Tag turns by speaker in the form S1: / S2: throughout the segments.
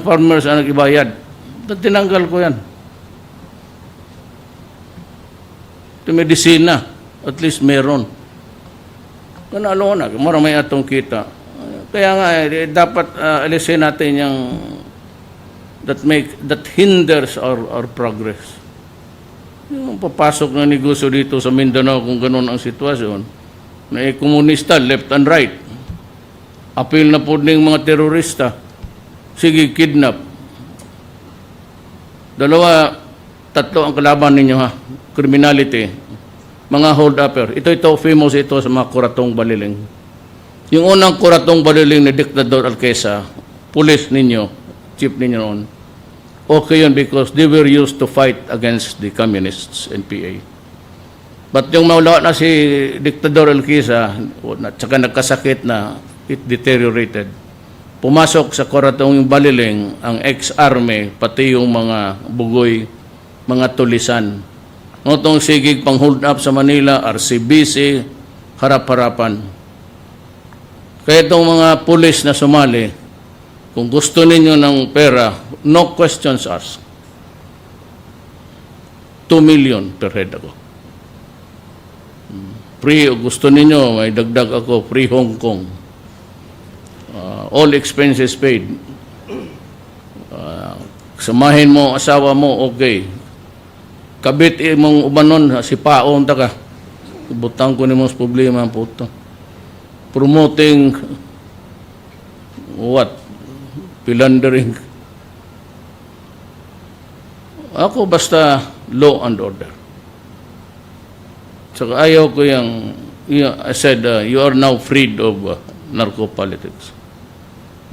S1: farmers ang nag-ibayad. Tinanggal ko yan. Ito medisina, at least meron. Kanalo na, maramay atong kita. Kaya nga, dapat alisin natin yung that hinders our progress. Yung papasok na negosyo dito sa Mindanao kung ganun ang sitwasyon, na komunista, left and right. Apil na po ng mga terorista. Sige, kidnap. Dalawa, tatlo ang kalaban ninyo ha. Criminality. Mga hold-upper. Ito, famous ito sa mga kuratong baliling. Yung unang kuratong baliling ni Dictador Alquesa, police ninyo, chief ninyo noon, okay yun because they were used to fight against the communists, NPA. But yung mawala na si Dictador Alquesa, at saka nagkasakit na, it deteriorated. Pumasok sa kuratong baliling ang ex-army, pati yung mga bugoy, mga tulisan. Notong sigig pang hold up sa Manila, RCBC, harap-harapan. Kaya itong mga pulis na sumali, kung gusto ninyo ng pera, no questions asked. 2 million per head ako. Free, gusto ninyo, may dagdag ako, free Hong Kong. All expenses paid. Samahin mo, asawa mo, okay. Kabit mong ubanon, si Paon, taka. Butang ko ni mong problema po ito. Promoting what? Philandering. Ako basta law and order. Saka ayaw ko yung I said, you are now freed of narco-politics.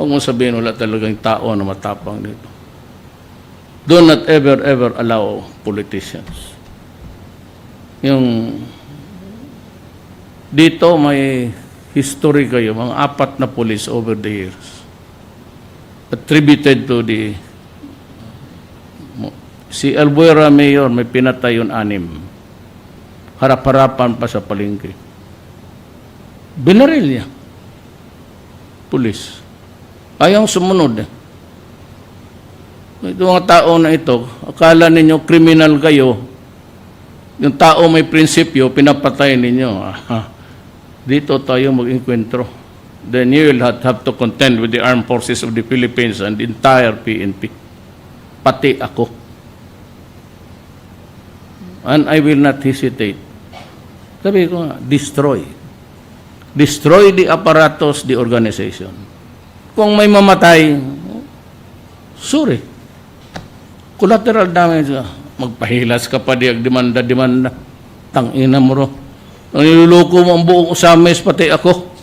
S1: Huwag mo sabihin wala talagang tao na matapang dito. Do not ever allow politicians. Yung dito may history kayo, mga 4 na police over the years. Attributed to the si Albuera Mayor, may pinatay yun 6. Harap-harapan pa sa palengke. Binaril niya. Police. Ayaw sumunod eh. Ito mga tao na ito, akala ninyo kriminal kayo, yung tao may prinsipyo, pinapatay ninyo. Dito tayo mag-enkwentro. Then you will have to contend with the armed forces of the Philippines and the entire PNP. Pati ako. And I will not hesitate. Sabi ko nga, destroy. Destroy the apparatus, the organization. Kung may mamatay, sorry. Collateral damage, magpahilas ka pa di demanda. Tangina mo ro. Niluloko mo ang buong Usames, pati ako.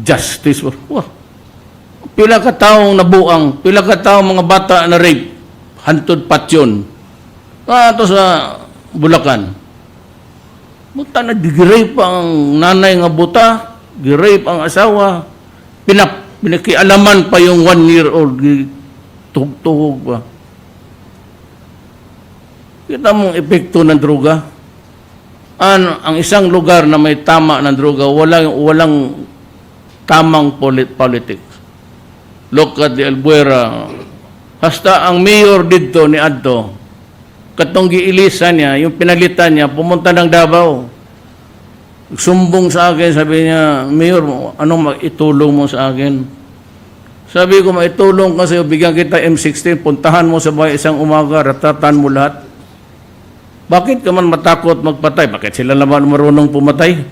S1: Justice. Wah. Pila ka taong nabuang, pila ka taong mga bata na rape, hantod patyon. Ito sa Bulacan. Buta na, gi-rape ang nanay nga buta, gi-rape ang asawa, pinakialaman pa yung 1-year-old, tuhog-tuhog pa. Kita mong epekto ng droga. Ang isang lugar na may tama ng droga, walang tamang politics. Look at the Albuera. Hasta ang mayor dito ni Adto, katong giilisan niya, yung pinalitan niya, pumunta ng Davao. Sumbong sa akin, sabi niya, Mayor, anong maitulong mo sa akin? Sabi ko, maitulong kasi bigyan kita M16, puntahan mo sa bahay isang umaga, ratatan mo lahat. Bakit ka man matakot magpatay? Bakit sila naman marunong pumatay?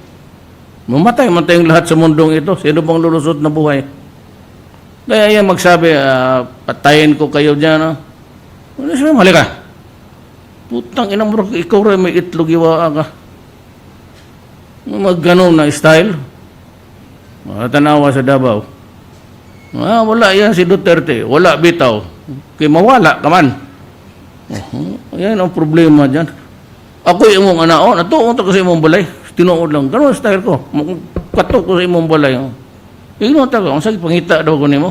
S1: Mamatay yung lahat sa mundong ito. Sino bang lulusot na buhay? Kaya yan magsabi, patayin ko kayo dyan. Mali ka. Putang ina mo, ikaw rin may itlog iwaa ka. Mag-ganon na style. Tanawa sa Davao. Wala yan si Duterte. Wala bitaw. Kaya mawala ka man. Yan ang problema dyan. Ako yung mong anaon. Natuon to kasi mong balay. Tinuod lang. Ganon style ko. Kato ko sa imong balay. Ino ta ka. Ang sakit pangita daw ko nimo.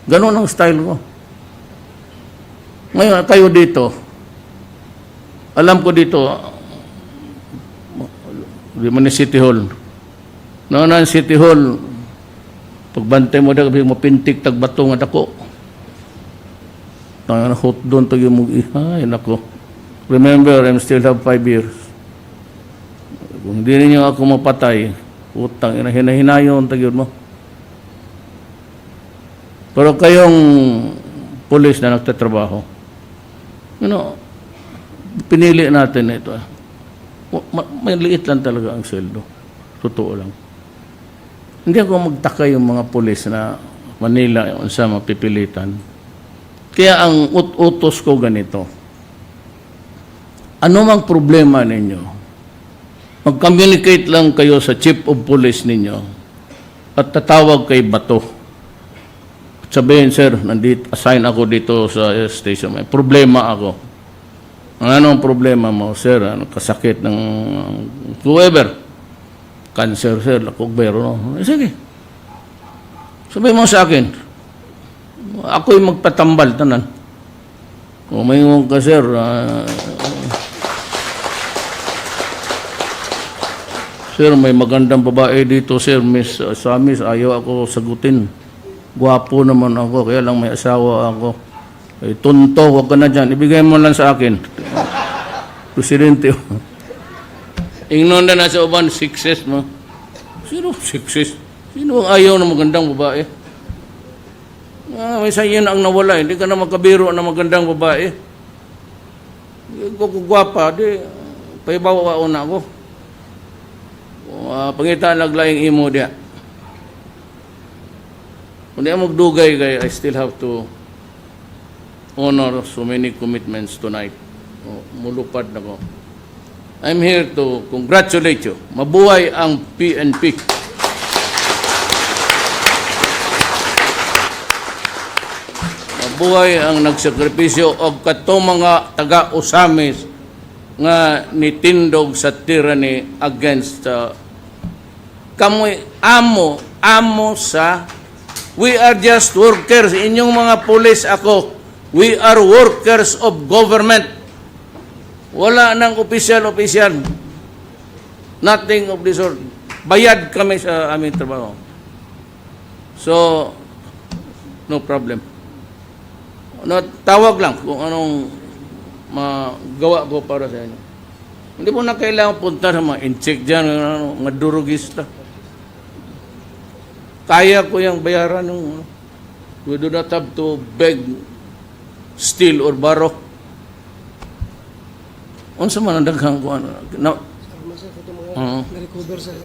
S1: Ganon ang style ko. Ngayon, kayo dito, alam ko dito, di man ni City Hall, Noon City Hall, pagbantay mo daw, mo pintik tagbato nga dako. Tangan hot doon to yung ay nako. Remember, I still have 5 years. Kung hindi ninyo ako mapatay, utang, hinahinayon, tagyod mo. Pero kayong pulis na nagtatrabaho, pinili natin ito. May liit lang talaga ang sweldo. Totoo lang. Hindi ako magtaka yung mga pulis na Manila, yung sa mapipilitan. Kaya ang utos ko ganito. Ano mang problema ninyo, mag-communicate lang kayo sa chief of police ninyo at tatawag kay Bato. At sabihin, sir, assign ako dito sa station. May problema ako. Ano ang problema mo, sir? Kasakit ng whoever. Cancer, sir, lakogbero. No? Sige. Sabihin mo sa akin, ako'y magpatambal, tanan. Kung may ka, sir, sir, may magandang babae dito, sir, Miss Samis, ayaw ako sagutin. Gwapo naman ako, kaya lang may asawa ako. Ay, tunto, huwag ka na dyan. Ibigay mo lang sa akin. Presidente. Ingnon na nasa uban, success mo. Sino success? Sino ang ayaw na magandang babae? May sayin ang nawala, hindi ka na magkabiro na magandang babae. Kung gwapa, di, paibawa na ako. Pangitaan naglaing imo diya. Kung di magdugay kay I still have to honor so many commitments tonight. Mulupad na ko. I'm here to congratulate you. Mabuhay ang PNP. Mabuhay ang nagsakripisyo o katong mga taga-usamis nga nitindog sa tyranny against kamoy amo sa we are just workers. Inyong mga pulis ako, we are workers of government. Wala nang opisyal. Nothing of this sort. Bayad kami sa aming trabaho. So, no problem. Tawag lang kung anong magawa ko para sa inyo. Hindi mo na kailangan punta sa mga in-check dyan, mga durugista. Kaya ko yung bayaran ng we do not have to beg, steal, or borrow. Unsa man ang daghang ko ano?